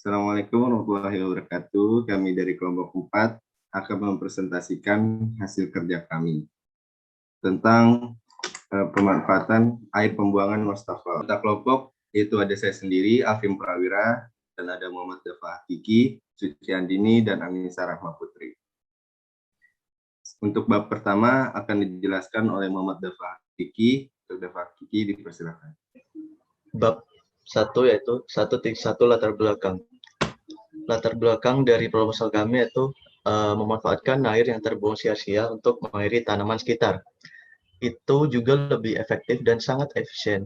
Assalamualaikum warahmatullahi wabarakatuh. Kami dari kelompok 4 akan mempresentasikan hasil kerja kami tentang pemanfaatan air pembuangan wastafel. Anggota kelompok yaitu ada saya sendiri, Alvin Prawira, dan ada Muhammad Dafa Hakiki, Suci Andini, dan Anissa Rahma Putri. Untuk bab pertama akan dijelaskan oleh Muhammad Dafa Hakiki. Dr. Dafa Hakiki, dipersilakan. Bab 1 yaitu 1.1 latar belakang. Latar belakang dari proposal kami yaitu memanfaatkan air yang terbuang sia-sia untuk mengairi tanaman sekitar. Itu juga lebih efektif dan sangat efisien.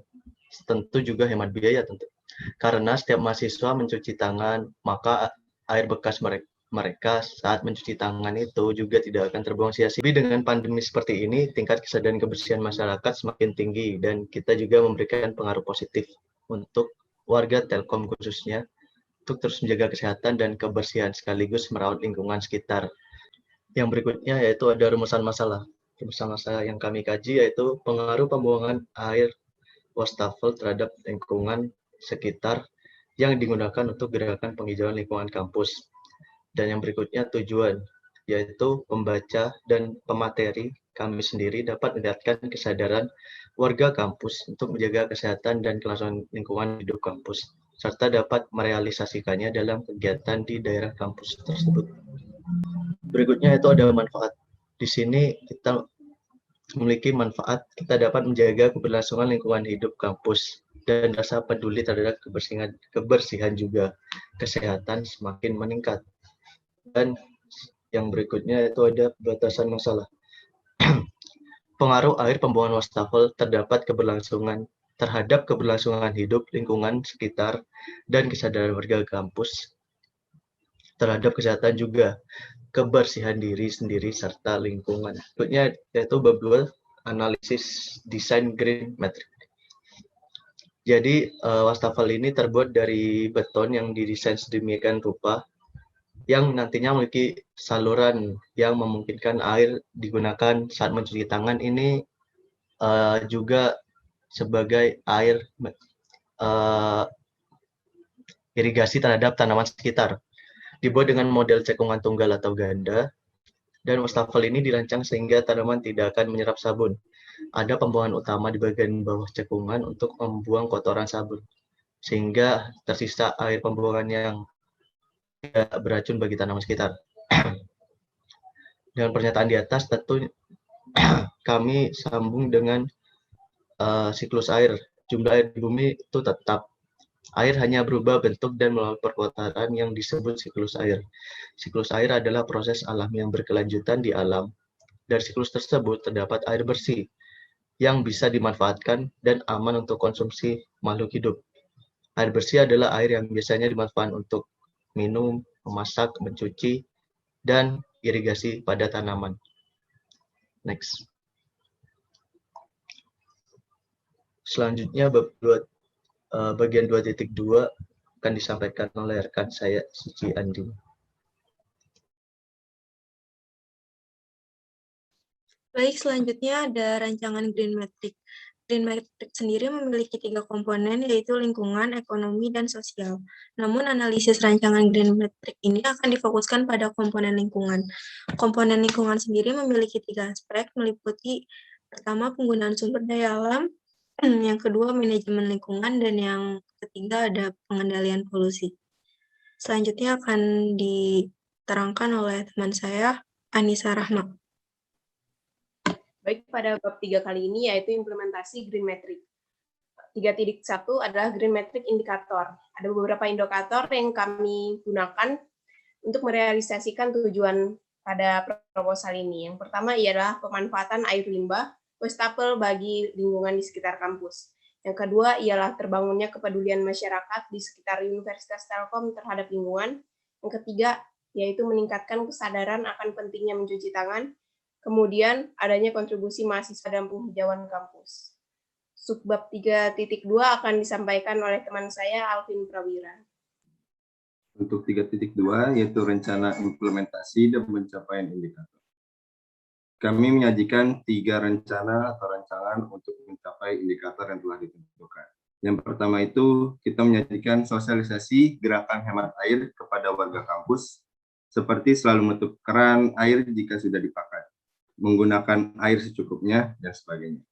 Tentu juga hemat biaya tentu. Karena setiap mahasiswa mencuci tangan, maka air bekas mereka saat mencuci tangan itu juga tidak akan terbuang sia-sia. Tapi dengan pandemi seperti ini, tingkat kesadaran kebersihan masyarakat semakin tinggi dan kita juga memberikan pengaruh positif untuk warga Telkom khususnya untuk terus menjaga kesehatan dan kebersihan sekaligus merawat lingkungan sekitar. Yang berikutnya yaitu ada rumusan masalah. Rumusan masalah yang kami kaji yaitu pengaruh pembuangan air wastafel terhadap lingkungan sekitar yang digunakan untuk gerakan penghijauan lingkungan kampus. Dan yang berikutnya tujuan, yaitu pembaca dan pemateri kami sendiri dapat meningkatkan kesadaran warga kampus untuk menjaga kesehatan dan kelangsungan lingkungan hidup kampus, serta dapat merealisasikannya dalam kegiatan di daerah kampus tersebut. Berikutnya itu ada manfaat. Di sini kita memiliki manfaat, kita dapat menjaga keberlangsungan lingkungan hidup kampus dan rasa peduli terhadap kebersihan juga. Kesehatan semakin meningkat. Dan yang berikutnya itu ada batasan masalah. Pengaruh air pembuangan wastafel terhadap keberlangsungan hidup lingkungan sekitar dan kesadaran warga kampus terhadap kesehatan juga, kebersihan diri sendiri serta lingkungan. Berikutnya yaitu bab 2, analisis desain green matrix. Jadi wastafel ini terbuat dari beton yang didesain sedemikian rupa yang nantinya memiliki saluran yang memungkinkan air digunakan saat mencuci tangan ini juga sebagai air irigasi terhadap tanaman sekitar. Dibuat dengan model cekungan tunggal atau ganda, dan wastafel ini dirancang sehingga tanaman tidak akan menyerap sabun. Ada pembuangan utama di bagian bawah cekungan untuk membuang kotoran sabun, sehingga tersisa air pembuangan yang tidak beracun bagi tanaman sekitar. Dengan pernyataan di atas, tentu kami sambung dengan siklus air. Jumlah air di bumi itu tetap. Air hanya berubah bentuk dan melalui perputaran yang disebut siklus air. Siklus air adalah proses alami yang berkelanjutan di alam. Dari siklus tersebut terdapat air bersih yang bisa dimanfaatkan dan aman untuk konsumsi makhluk hidup. Air bersih adalah air yang biasanya dimanfaatkan untuk minum, memasak, mencuci, dan irigasi pada tanaman. Next. Selanjutnya bagian 2.2 akan disampaikan oleh rekan saya, Suci Andi. Baik, selanjutnya ada rancangan Green Matrix. Green Matrix sendiri memiliki 3 komponen, yaitu lingkungan, ekonomi, dan sosial. Namun, analisis rancangan Green Matrix ini akan difokuskan pada komponen lingkungan. Komponen lingkungan sendiri memiliki 3 aspek, meliputi pertama, penggunaan sumber daya alam, yang kedua, manajemen lingkungan, dan yang ketiga ada pengendalian polusi. Selanjutnya akan diterangkan oleh teman saya, Anissa Rahma. Baik, pada bab 3 kali ini yaitu implementasi Green Matrix. 3.1 adalah Green Matrix indikator. Ada beberapa indikator yang kami gunakan untuk merealisasikan tujuan pada proposal ini. Yang pertama ialah pemanfaatan air limbah wastafel bagi lingkungan di sekitar kampus. Yang kedua ialah terbangunnya kepedulian masyarakat di sekitar Universitas Telkom terhadap lingkungan. Yang ketiga yaitu meningkatkan kesadaran akan pentingnya mencuci tangan. Kemudian adanya kontribusi mahasiswa dalam penghijauan kampus. Subbab 3.2 akan disampaikan oleh teman saya, Alvin Prawira. Untuk 3.2 yaitu rencana implementasi dan pencapaian indikator. Kami menyajikan 3 rencana atau rancangan untuk mencapai indikator yang telah ditentukan. Yang pertama itu kita menyajikan sosialisasi gerakan hemat air kepada warga kampus, seperti selalu menutup keran air jika sudah dipakai, menggunakan air secukupnya, dan sebagainya.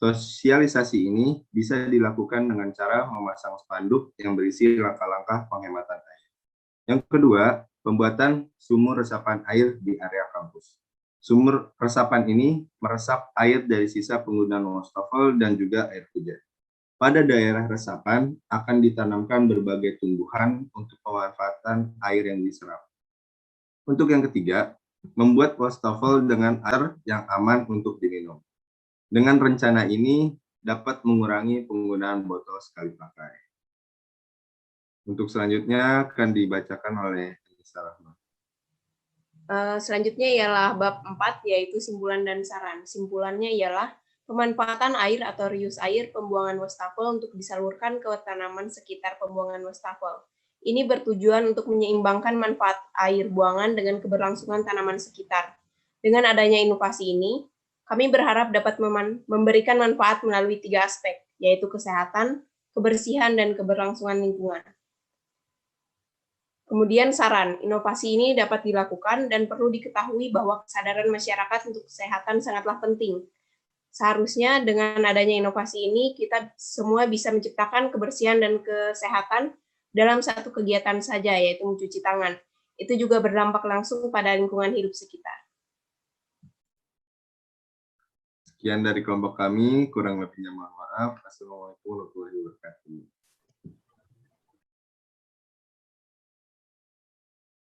Sosialisasi ini bisa dilakukan dengan cara memasang spanduk yang berisi langkah-langkah penghematan air. Yang kedua, pembuatan sumur resapan air di area kampus. Sumur resapan ini meresap air dari sisa penggunaan wastafel dan juga air hujan. Pada daerah resapan akan ditanamkan berbagai tumbuhan untuk pemanfaatan air yang diserap. Untuk yang ketiga, membuat wastafel dengan air yang aman untuk diminum. Dengan rencana ini dapat mengurangi penggunaan botol sekali pakai. Untuk selanjutnya akan dibacakan oleh Anissa Rahma. Selanjutnya ialah bab 4, yaitu simpulan dan saran. Simpulannya ialah pemanfaatan air atau reuse air pembuangan wastafel untuk disalurkan ke tanaman sekitar pembuangan wastafel. Ini bertujuan untuk menyeimbangkan manfaat air buangan dengan keberlangsungan tanaman sekitar. Dengan adanya inovasi ini, kami berharap dapat memberikan manfaat melalui 3 aspek, yaitu kesehatan, kebersihan, dan keberlangsungan lingkungan. Kemudian saran, inovasi ini dapat dilakukan dan perlu diketahui bahwa kesadaran masyarakat untuk kesehatan sangatlah penting. Seharusnya dengan adanya inovasi ini, kita semua bisa menciptakan kebersihan dan kesehatan dalam satu kegiatan saja, yaitu mencuci tangan. Itu juga berdampak langsung pada lingkungan hidup sekitar. Sekian dari kelompok kami, kurang lebihnya mohon maaf. Assalamualaikum warahmatullahi wabarakatuh.